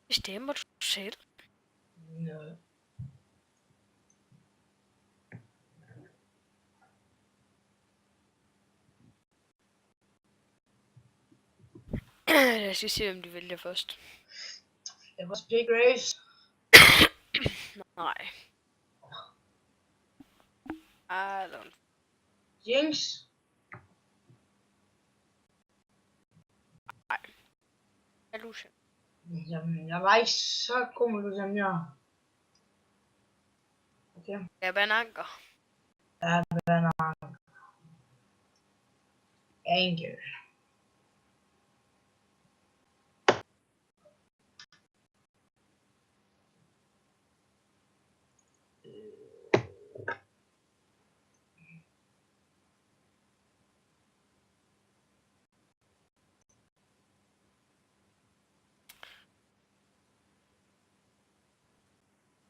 Bestemmer du selv? Nå. Lad os lige se, om de vælger først. Det var Speak Race. Nej. I don't. Jinx. Illusion. Jamen, jeg var ikke så god med det, som jeg. Okay. Jeg er en anker. Ja, hvad er Angel.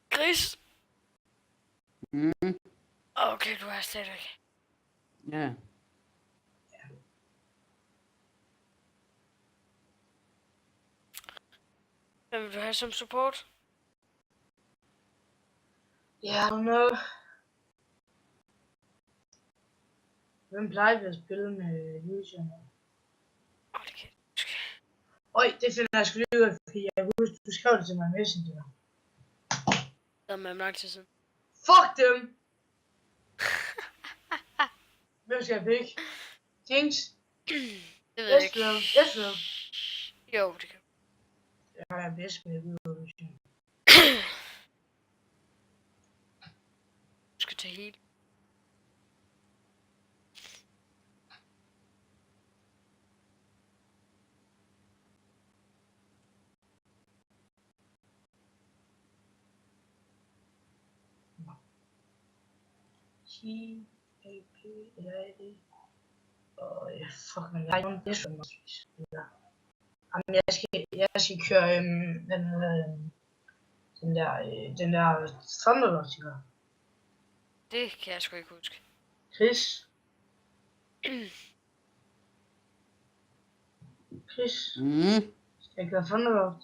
Gris. Mm. Okay, du er stadigvæk. Ja. Hvem vil du have som support? Ja, no. Hvem plejer vi at spille med Lucian? Det kan jeg huske. Øj, det finder jeg sgu lige ud af, fordi jeg husker, du skrev det til mig i Messenger. Det er med lang tid siden. Fuck dem! Hvem skal jeg pick? Jinx? Det ved jeg ikke. Ezreal. Jo, det kan. Jeg har bedst med Lucian. Du skal tage helt. G-A-P-A-D. Åh, ja, fuck, men jeg har ikke nogen Ezreal måske. Jamen, jeg skal køre den der Thunderlord, ikke? Det kan jeg sgu ikke huske. Chris? Mm. Skal jeg køre Thunderlord?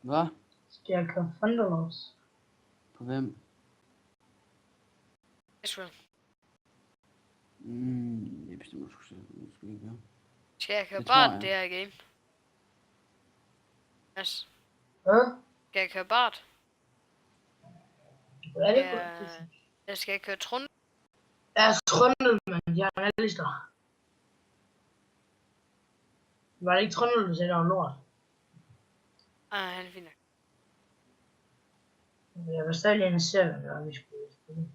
Hvad? Skal jeg køre Thunderlord? På hvem? Ezreal. Jeg bestemmer sgu selv. Det skal vi ikke gøre. Skal jeg køre Det Bart tror jeg. det her game? Yes. Hvad? Skal jeg køre Bart? Hvad er det Ja. godt? Jeg skal køre Trund. Jeg er Trundle, men jeg har en lister. Var det ikke Trundle, du sagde, der var lort? Han er fin nok. Jeg var stadig en serie, hvad vi skulle spille.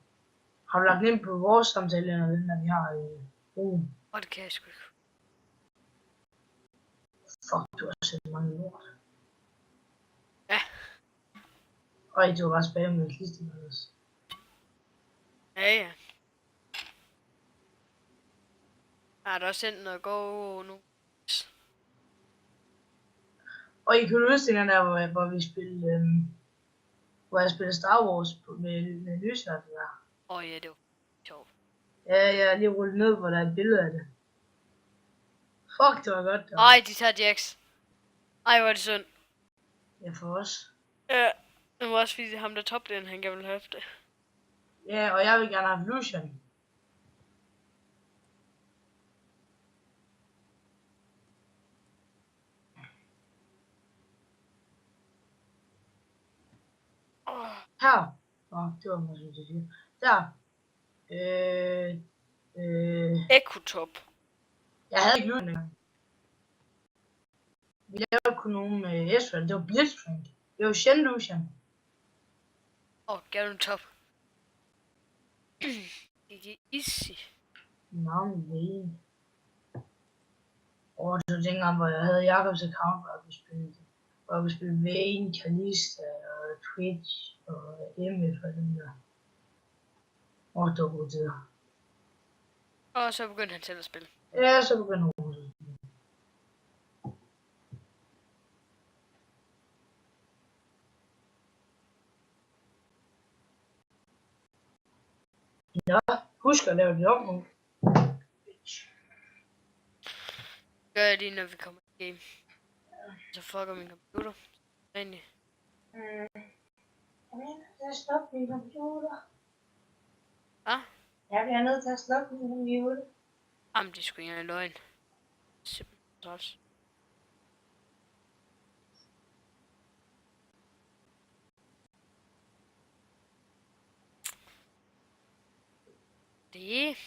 Har du lagt ind på vores samtale, eller den der vi har i ugen? Det kan jeg sgu ikke. Fuck, du har sendt mange lort. Ja. Øj, du var bare spam med liste med os. Ja. Har du også sendt noget gå nu? Og I kunne huske den der, hvor vi spillede, hvor jeg spillede Star Wars med lysværd der. Ja, det var sjovt. Ja, jeg har lige rullet ned, hvor der er et billede af det. Fuck, det var godt. Det var. De tager Jax. Hvor er det synd. Ja, for os. Ja, det var også fordi ham der toplane, han gerne vil have det. Ja, og jeg vil gerne have Lucian. Her. Det var måske det siger. Der. Ekotop. Jeg havde ikke Lucian engang. Vi lavede kun nogen med Ezreal. Det var Blitzcrank. Det var Shen Lucian. Garen top. Det er easy. Navn Vane. Det var dengang, hvor jeg havde Jakobs account, hvor jeg kunne spille Vane, Kalista og Twitch og MF og den der. Det var gode tider. Og så begyndte han selv at spille. Ja, så begyndte hun. Nå, husk at lave det om nu. Gør jeg lige, når vi kommer i game. Så fucker min computer. egentlig? Jeg bliver nødt til at slukke min computer. Hvad? Jeg bliver nødt til at slukke min computer. Jamen, det er sgu ikke engang løgn. Simpelthen træls. Det.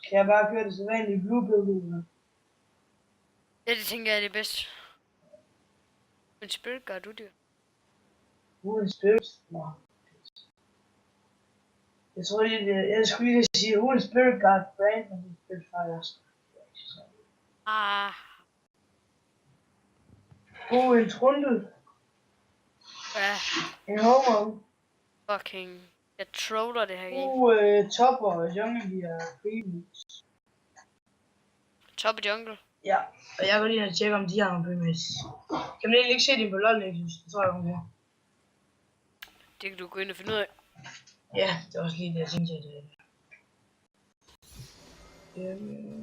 Skal jeg bare køre det så vanlige Bluebill? Ja, det tænker jeg er det bedste. Men Spirit gør du det? Uden Spirit? Nå. Jeg tror lige, jeg skulle lige sige uden Spirit Guard Brand, men det er faktisk. Ah. En trundel. Ja, En homer. fucking. Jeg troller det her game. Topper og jungle via premiums. Top i jungle. Ja, og jeg går lige og tjekker om de har nogle premiums. Kan man egentlig ikke se det på LoL Nexus? Det tror jeg, hun kan. Det kan du gå ind og finde ud af. Ja, det er også lige det, jeg tænkte,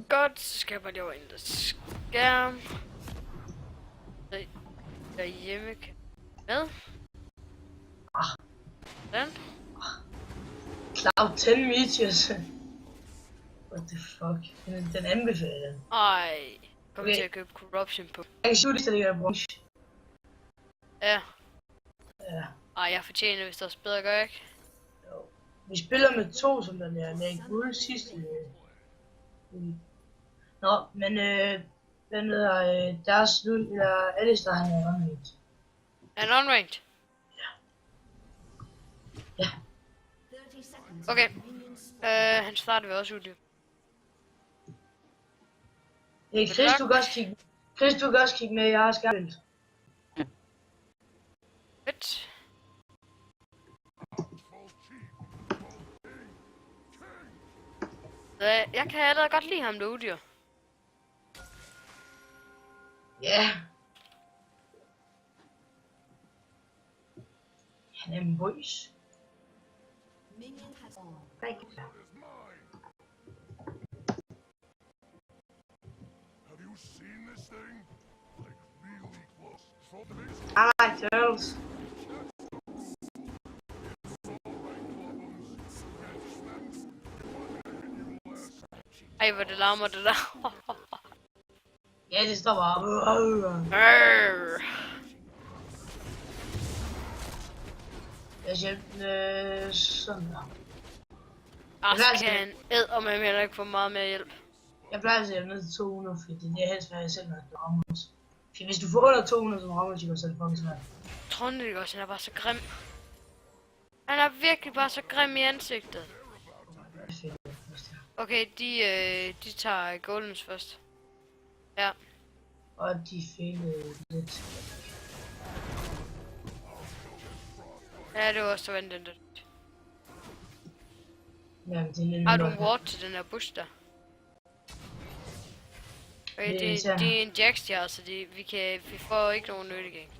Godt, så skal jeg bare lige over ind der skærm. Derhjemme kan hvad? Den? Cloud 10 Meteors. What the fuck? Den anbefaler den. Ej. Kom Okay. til at købe Corruption på. Jeg kan sige, at det er bronze. Ja. Ja. Ej, jeg fortjener vist også bedre, gør jeg ikke? Jo. Vi spiller med to, som der er guld sidste. Nå, men hvad hedder deres slut, eller Alice, der han er unranked. Er han unranked? Ja. Okay. Han starter ved også ud. Hey, Chris, du kan også kigge med, jeg har skærmt. Fedt. Jeg kan allerede godt lide ham derude, jo. Ja. Han er en voice. I like turtles. Ej, hvor det larmer det der. Ja, det står bare. Arr. Jeg siger, sådan der. Askan æd, og man heller ikke få meget mere hjælp. Jeg plejer at sætte ned til 200, fordi det er helst, hvad jeg selv har gjort Ramos. Fordi hvis du får under 200 som Ramos, så er det fucking svært. Trondheim også, han er bare så grim. Han er virkelig bare så grim i ansigtet. Okay, de tager Goldens først. Ja. Og de failede lidt. Ja, det var også ventet. Jamen, det er lidt Har du en mindre. ward til den her bush der? Okay, Det er det irriterende. er en Jax, ja, så vi får ikke nogen nøddegang.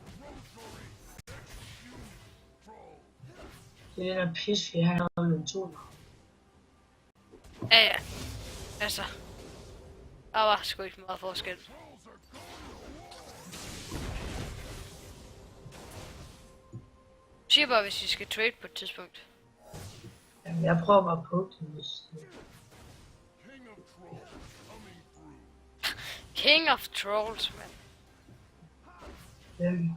Det er den her pis, fordi han har en 2. Ja. Altså. Der var sgu ikke meget forskel. Siger bare, hvis vi skal trade på et tidspunkt. Jamen, jeg prøver bare på det, hvis... King of Trolls, mand. Hvem?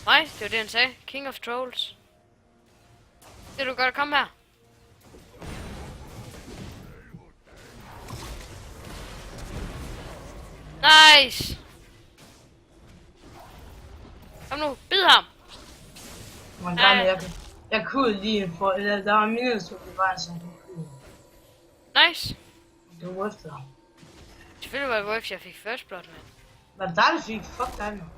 Nej, det var det han sagde. King of Trolls. Det du godt komme her. Nice. Kom nu, bid ham. Man kan, jeg kunne lige få... Der var minus, så det var sådan. Nice. Det var efter. Selvfølgelig var det Wolf, jeg fik first blood, mand. Var det dig, der fik? Fuck dig, man.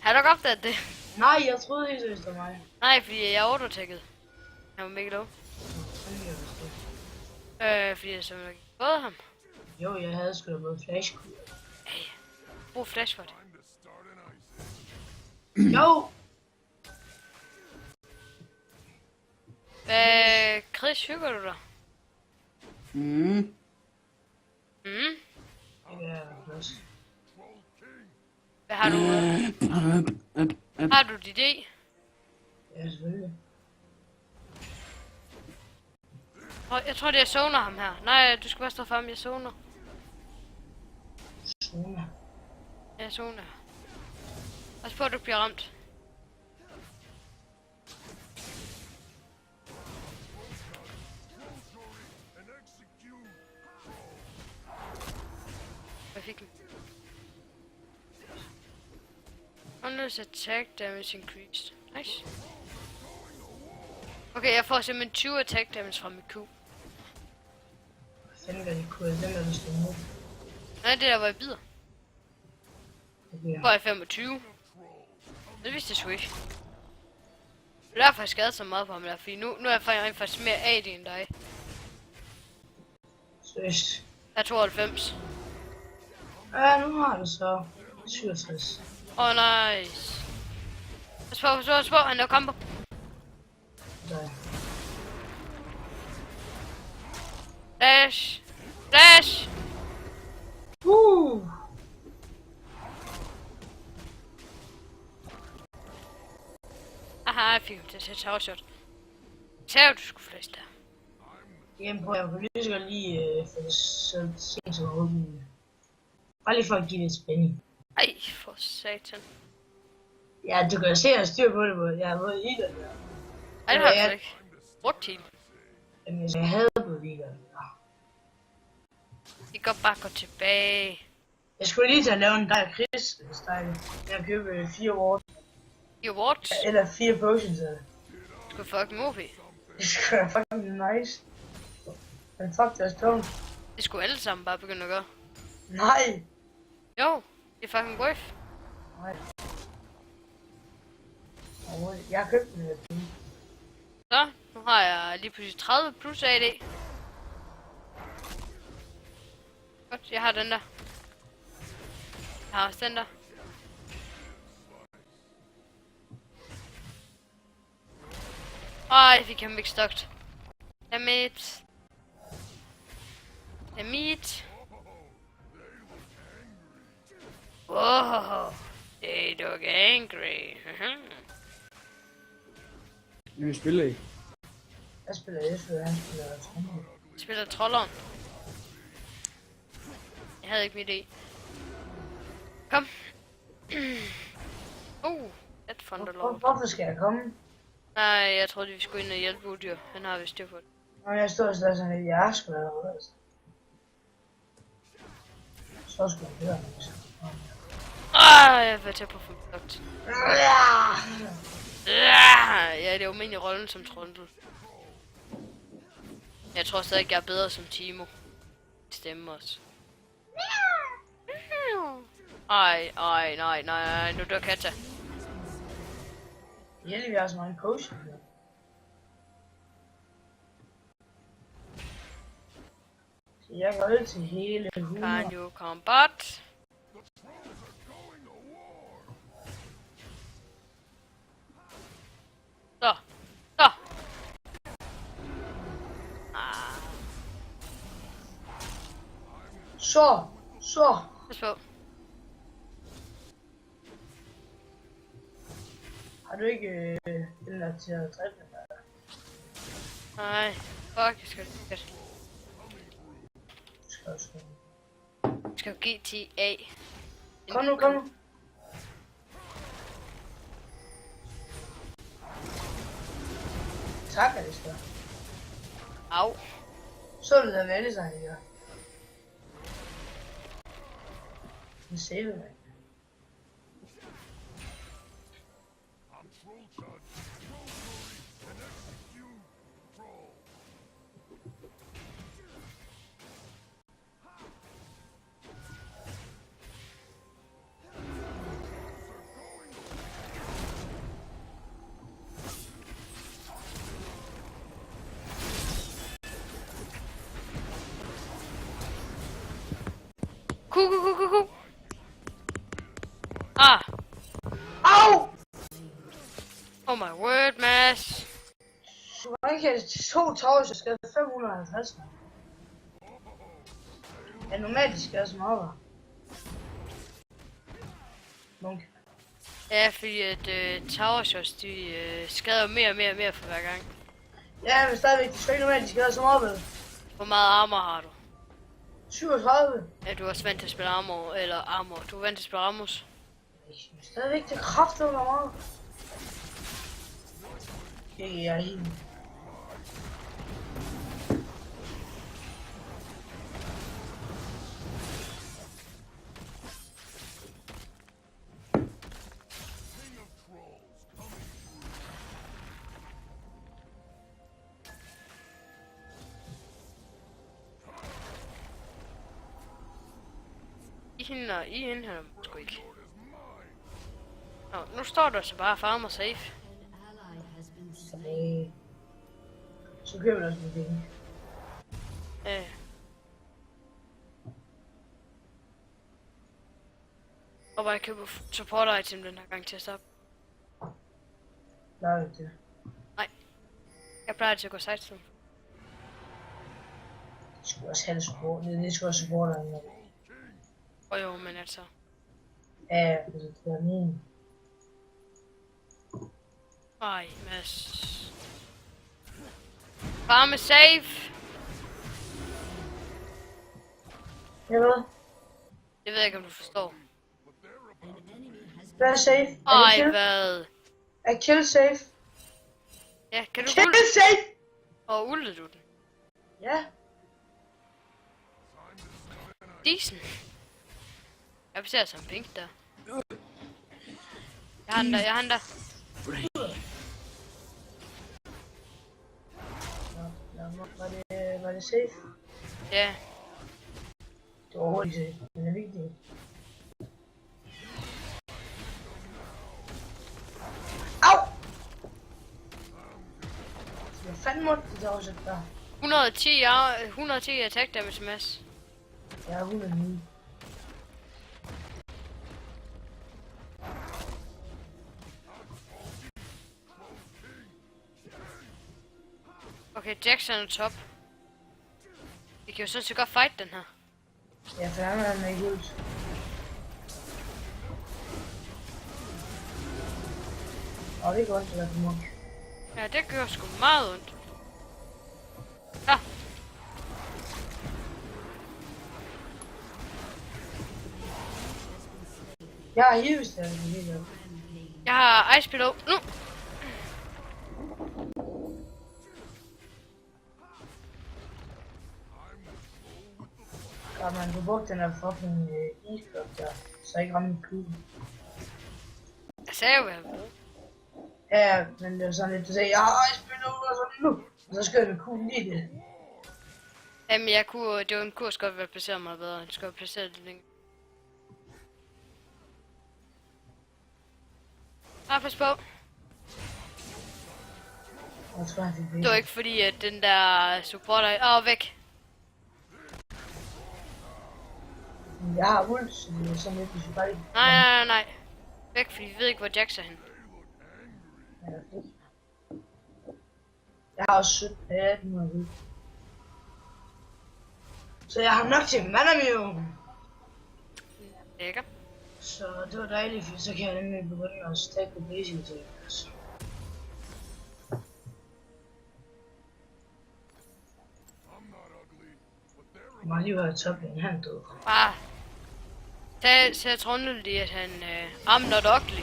Har du ikke opdaget det? Nej, jeg troede helt seriøst, det var mig. Nej, fordi jeg auto-taggede. Han var mega low. Sådan gør det. Fordi jeg simpelthen ikke fået ham. Jo, jeg havde sgu da både flash. Brug flash for det. Jo! Chris, hygger du dig? Mm. Mm. Det er plads. Hvad har du? Har du dit idé? Ja, selvfølgelig. Jeg tror det er zoner ham her. Nej, du skal bare stå frem, jeg zoner. Zona. Ja, zoner. Pas på, at du bliver ramt. Jeg fik den. Unless attack damage increased. Nice. Okay, jeg får simpelthen 20 attack damage fra mit Q. Hvad fanden gør de kunne? Den der, du skal mod. Nej, det der, hvor jeg bider. Okay. Får jeg 25. Det vidste jeg sgu ikke. Det er derfor, jeg skadede så meget på ham der, fordi nu er jeg faktisk mere AD end dig. Seriøst. Jeg er 92. Ja, nu har du så 67. Nice. Pas på, han laver combo. Der. Flash. Flash. Aha, jeg fik ham til at sætte tower shot. Sagde du skulle flash der. Jamen prøv, jeg kunne lige så godt lige få det så sent som overhovedet muligt. Bare lige for at give det spænding. Ej, for satan. Ja, du kan jo se, at jeg har styr på det, hvor jeg har været i det der. Ej, det har jeg ikke. Brugt til. Jamen, jeg havde på weekenden. Vi kan bare gå tilbage. Jeg skulle lige til at lave en dej Chris style. Jeg købe 4 wards. Your watch. Eller 4 potions af det. Du skal fucking movie. Det skulle være fucking nice. Men fuck, det er tungt. Det skulle alle sammen bare begynde at gøre. Nej. Jo, det er fucking worth. Nej. Jeg har købt den her ting. Så, nu har jeg lige pludselig 30 plus AD. Godt, jeg har den der. Jeg har også den der. Ej, jeg fik ham ikke stokt. Dammit. Dammit. Wow. They look angry. Vi spiller I. Jeg spiller S, og han spiller trommer. Jeg spiller trolleren. Jeg havde ikke mit idé. Kom. Et Thunderlord. Hvorfor skal jeg komme? Nej, jeg troede, vi skulle ind og hjælpe Udyr. Han har vist styr på det. Når jeg står sådan sådan lidt, jeg skal være noget. Altså. Så skal jeg høre noget. Jeg er tæt på fuld stokt. Ja, det er jo min i rollen som Trundle. Jeg tror stadig, jeg er bedre som Timo. Stemme også. Nej, nu dør Katja. Hjælp, vi har så mange potion. Så jeg går ud til hele 100. Can you combat? Så. Så. Pas på. Har du ikke den der til at dræbe den der? Nej. Fuck, jeg skal det. Jeg skal jo GTA. Kom nu. Tak, Alistair. Au. Så du da vælge sig, her. Den save mig. Ku. Ah. Au! Oh my word, Mads. Hvordan kan det 2 towers, jeg skal 550? Ja, normalt de skal også meget. Munk. Ja, fordi at tower shots, de skader mere og mere og mere for hver gang. Ja, men stadigvæk, de skal ikke normalt, de skal også så meget, vel? Hvor meget armor har du? 37. Ja, du er også vant til at spille armor, eller armor. Du er vant til at spille Ramos. Men stadigvæk, det kræfter mig meget. Okay, jeg er helt... I hende her sgu ikke. Nå, nu står der så bare farmer safe. Så køber vi også med penge. Ja. Og bare købe support item den her gang til at stoppe. Nej, det. Nej. Jeg plejer til at gå sidestone. Det skulle også have det support. Det skulle også support. Og jo, men altså. Ja, det er min. Ej, Mads. Farme safe. Ja, hvad? Det ved jeg ikke, om du forstår. Hvad er safe? Ej, hvad? Er kill safe? Ja, kan du Kill ulte? safe! Og ulte du den? Ja. Decent. Jeg ser som pink der. Jeg har han der. Var det safe? Ja. Det var overhovedet ikke safe. Den er vigtig. Au! Hvad fanden måtte det der også der? 110 attack damage, Mads. Jeg er 109. Okay, Jackson er top. Vi kan jo sådan set godt fight den her. Ja, for han er ikke ud. Og det er godt, det er for mig. Ja, det gør sgu meget ondt. Ja. Jeg har hivestadig det hele. Jeg har Ice Pillow nu. Ja, man kunne bruge den her fucking isblok der, så ikke ramme kuglen. Jeg sagde jo, hvad jeg ville. Ja, men det var sådan lidt, du sagde, jeg har spillet ud og sådan nu. Og så skød jeg med kuglen i det. Jamen, det var en kurs godt være placeret meget bedre. Jeg skulle have placeret det længere. Pas på. Jeg tror, han fik Det var ikke fordi, at den der support er... væk. Jeg har ult, så det er sådan lidt, hvis vi bare ikke... Nej. Væk, fordi vi ved ikke, hvor Jax er henne. Ja, det. Jeg har også 17 18 ult. Så jeg har nok til Manamio. Lækker. Så det var dejligt, for så kan jeg nemlig begynde at stack på basic attacks. Jeg må lige være top lane, han død. Bare. Så jeg tror lige, at han... I'm not ugly.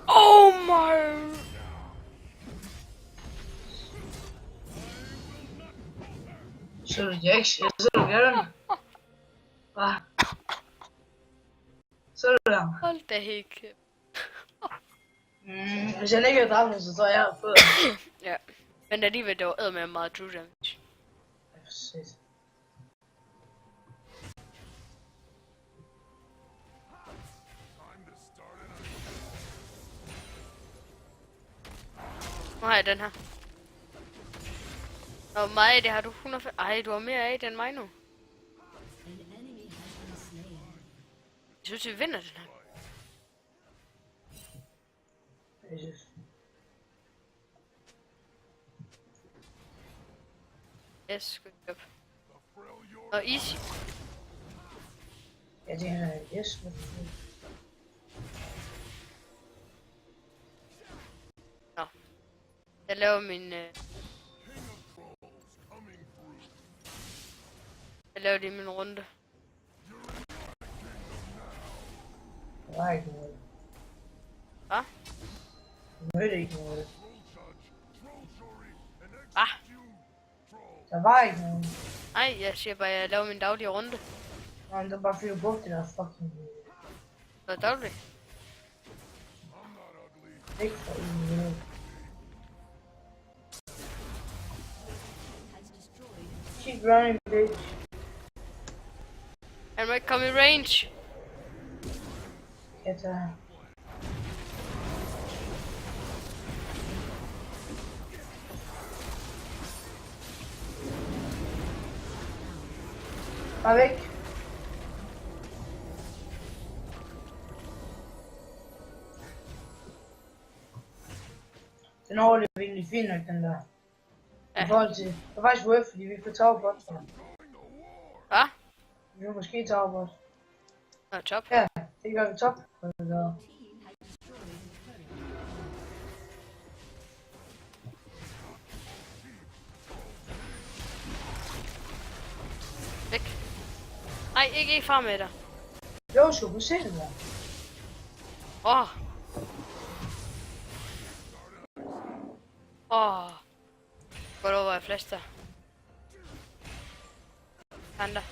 Oh my... Så er du Jax, jeg så du Garen. Hvad? Så er du der. Hold da helt kæft. Hvis jeg ikke havde dræbt, så tror jeg, jeg har fået. Ja. Men alligevel, det var med meget true damage. Ja, præcis. Nu har jeg den her. Og meget af det har du 105. Ej, du har mere af det end mig nu. Jeg synes, vi vinder den her. Jesus. Yes, good job. Og easy. Ja, det er yes. Nå. Jeg laver min... Jeg laver lige min runde. Der var ikke noget. Hvad? Jeg mødte ikke noget. Ah. Der var ikke noget. Nej, jeg siger bare, at jeg laver min daglige runde. Nå, men der bare fordi du brugte det der fucking... Hvad er dagligt? Ikke for en minut. Keep running, bitch. Han må ikke komme i range. Jeg tager... Bare væk. Den overlever virkelig fint nok, den der. Ja. I forhold til... Det er faktisk worth, fordi vi får tagbot. Hvad? Vi får måske tagbot. Nå, top. Ja, det gør vi top. Væk. Nej, ikke far med dig. Jo, skal du se det der. Åh. Åh. Godt over jeg flash der. Panda.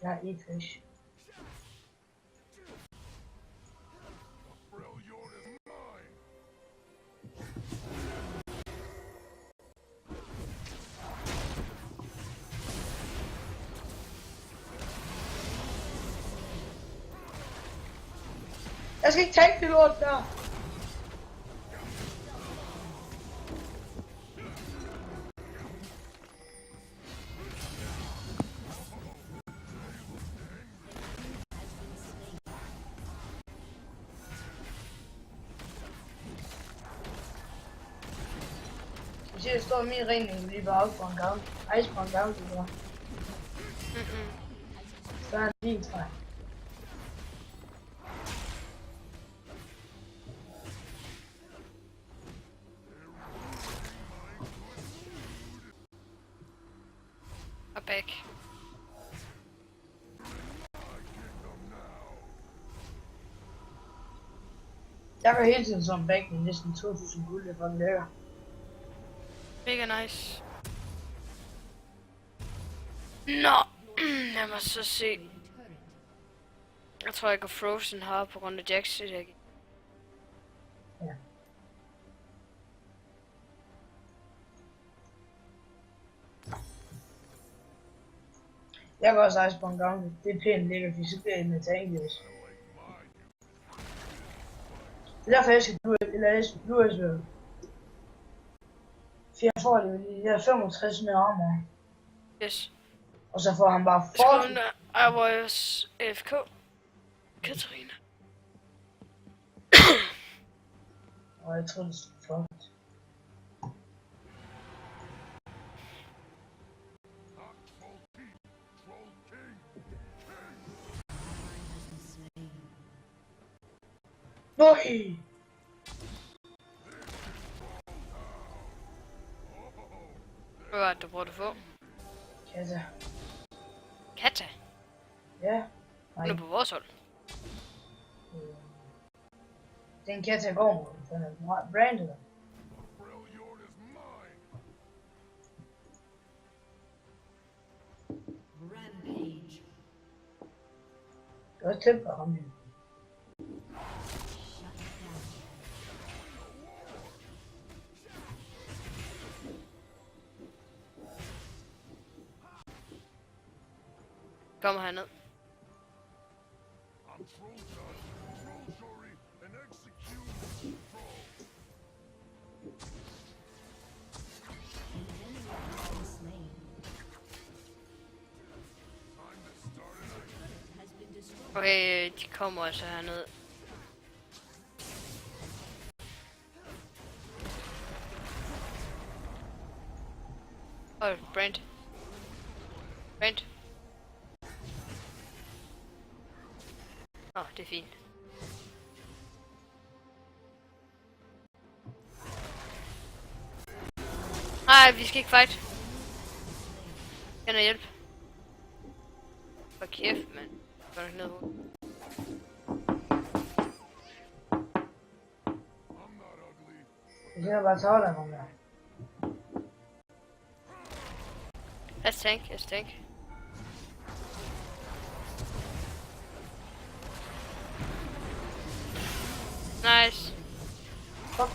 Jeg er et fish. Jeg skal ikke tænke det lort der. Jeg siger, det står i min ringning lige bare op for en gammel. Ice på en gammel, det der. Så er det din træ. Og back. Jeg går hele tiden som back med næsten 2000 guld, det er fucking lækker. Mega nice. Nå, lad mig så se. Jeg tror, jeg går Frozen her på grund af Jax i dag. Ja. Jeg går også ice på en gammel. Det er pænt lækkert, fordi så bliver jeg med tankløs. Det er derfor jeg skal Blue Ezreal. For jeg får det lige der 65 med armor. Yes. Og så får han bare Skolen er vores AFK. Katarina. Og jeg tror det er flot. Nøj! Hvad var det, du prøvede at få? Katta. Katta? Ja. Hun er på vores hold. Den Katta går mod. Den er brandet. Rampage. Det var tæt på ham. Kommer herned. Okay, de kommer altså herned. Brand. Brand. Det er fint. Nej, vi skal ikke fight. Kan jeg hjælpe? For kæft, mand. Går nok ned på. Jeg kan bare tage dig, der. Let's tank. Nice. Fuck.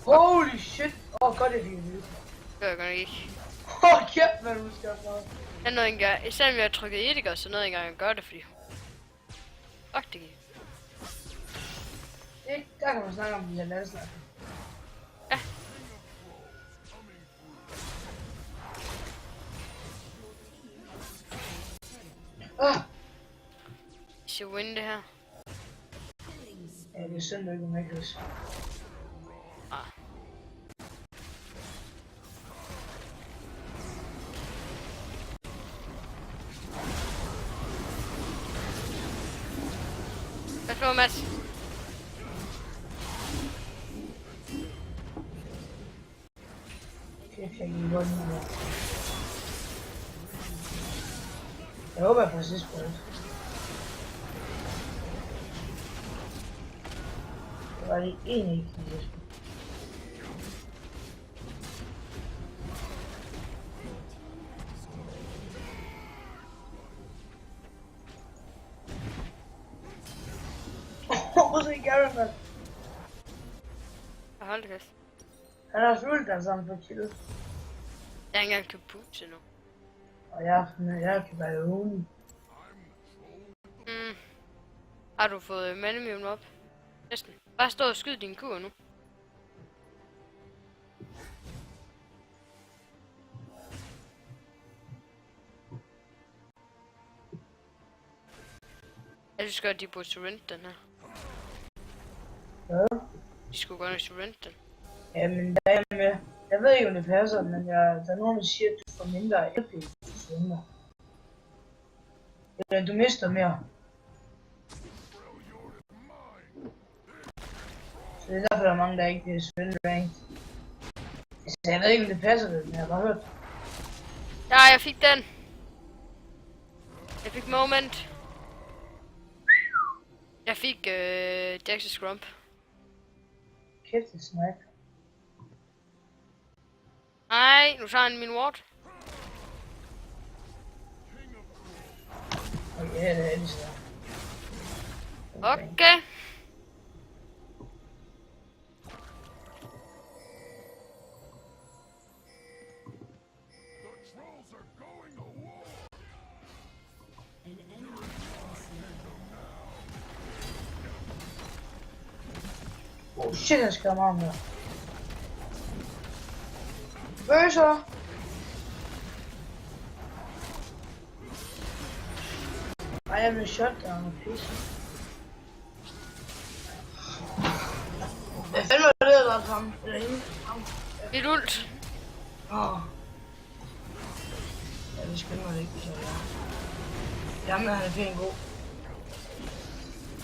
Holy shit! Godt det fik jeg det. Det gør jeg ikke. Kæft, hvad du skal gøre. Jeg nåede ikke engang, selvom jeg har trykket 1, ikke, så nåede jeg ikke engang at gøre det, fordi... Fuck, det gik. Ikke? Der kan man snakke om de her landsnakker. Ja. Vi skal win det her. Ja, det er synd, du ikke med, Chris. Pas på, Mads. Kæft, jeg gik godt nu der. Jeg håber, jeg får sidst på det. Det var det egentlig ikke, jeg skulle. Prøv se Garen, mand. Hold det kæft. Han har fulgt der sammen på chill. Jeg har ikke engang købt boots endnu. Og jeg kan bare ugen. Har du fået Manimium op? Næsten. Bare stå og skyd din kur nu. Jeg synes godt, de burde surrender den her. Hvad? De skulle godt nok surrender den. Jamen, der er jeg med. Jeg ved ikke, om det passer, men der er nogen, der siger, at du får mindre LP, hvis du surrender. Eller du mister mere. Så det er derfor, der er mange, der ikke vil surrender ranked. Så jeg ved ikke, om det passer det, men jeg har bare hørt. Ja, jeg fik den. Jeg fik moment. Jeg fik Jax's Grump. Kæft, det snak. Nej, nu tager han min ward. Okay, det er det så. Okay. Oh shit, jeg skal meget mere. Bøsser! Ej, jeg blev shot down og pisse. Hvad fanden var det, der var ham? Eller hende? Ham? Mit ult. Ja, det skynder mig ikke, så ja. Jamen, han er pænt god.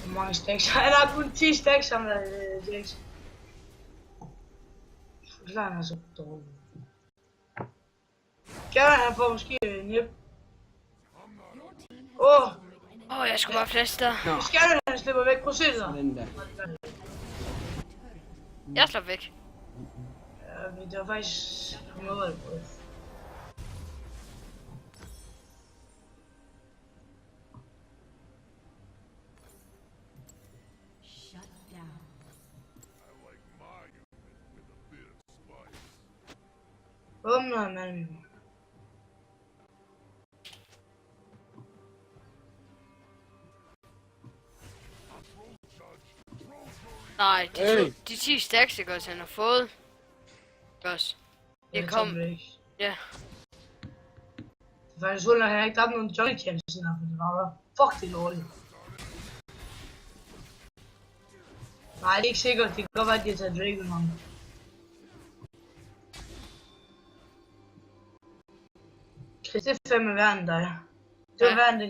Hvor mange stacks? Han har kun 10 stacks, ham der Jax. Forklarer han er så dårlig. Gavin, han får måske en hjælp. Jeg skulle bare flash der. Vi skal jo, han slipper væk. Prøv at se det der. Den der. Jeg slår væk. Ja, men det var faktisk på måde på det. Shut down. Åbner man. Nej, de 10 stacks, ikke også, han har fået. Også. Det kom. Ja. Det er faktisk sådan, at jeg ikke dræbt nogen Johnny Champs siden, for det var fuck det lortigt. Nej, det er ikke sikkert. Det kan godt være, at de har taget Dragon om. Chris, det er fandme værre end dig. Det var værre end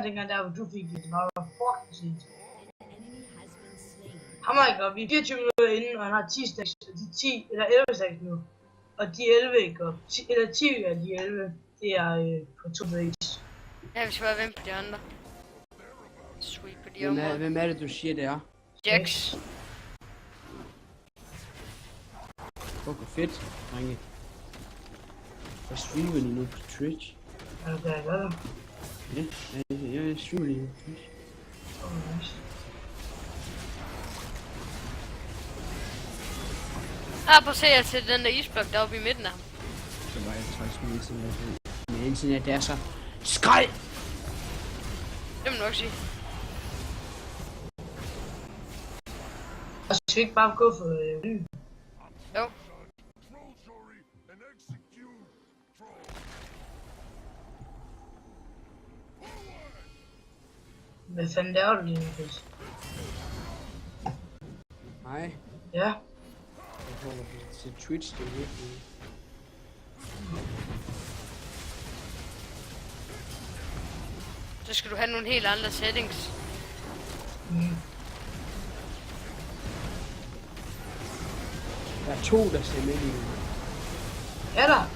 dengang, der hvor du fik det. Var fucking sindssygt. Ham har ikke op. Vi er 24 minutter inden, og han har 10 stacks. De 10 eller 11 stacks nu. Og de 11 ikke op. 10, eller 10 af de 11, det er på 2 base. Ja, vi skal bare vente på de andre. Sweep på de områder. Hvem er det, du siger, det er? Jax. Fuck, hvor fedt, drenge. Jeg streamer lige nu på Twitch. Er det der, jeg gør det? Ja, jeg streamer lige nu på Twitch. Oh, nice. Prøv at se, jeg sætter den der isblok deroppe i midten af ham. Så var jeg træls med internet. Med internet, det er så skrald! Det må du nok sige. Og så skal vi ikke bare gå for lyn. Jo. Hvad fanden laver du lige nu, Chris? Nej, Ja. jeg holder til Twitch, det er virkelig. Så skal du have nogle helt andre settings. Der er 2, der ser med lige nu. Er der?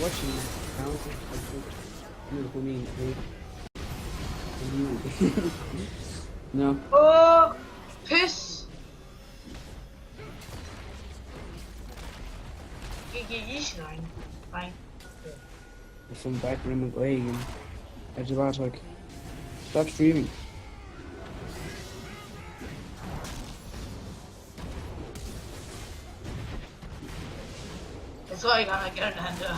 Watching counter. Nu er det kun en af Nå. Åh, pis! GG easy, dreng. Jeg får mig bare ikke med at gå af igen. Altså bare tryk. Stop streaming. Jeg tror ikke, han har gjort det, han dør.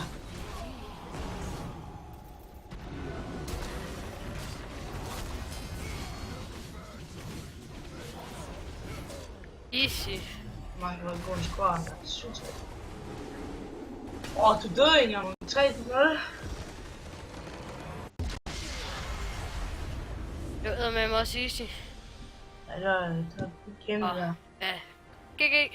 Easy. Man kan gå en squad, der er sygt. Du døde ikke engang. 3-0. Det var med mig også easy. Ja, det var kæmpe der. Ja. GG.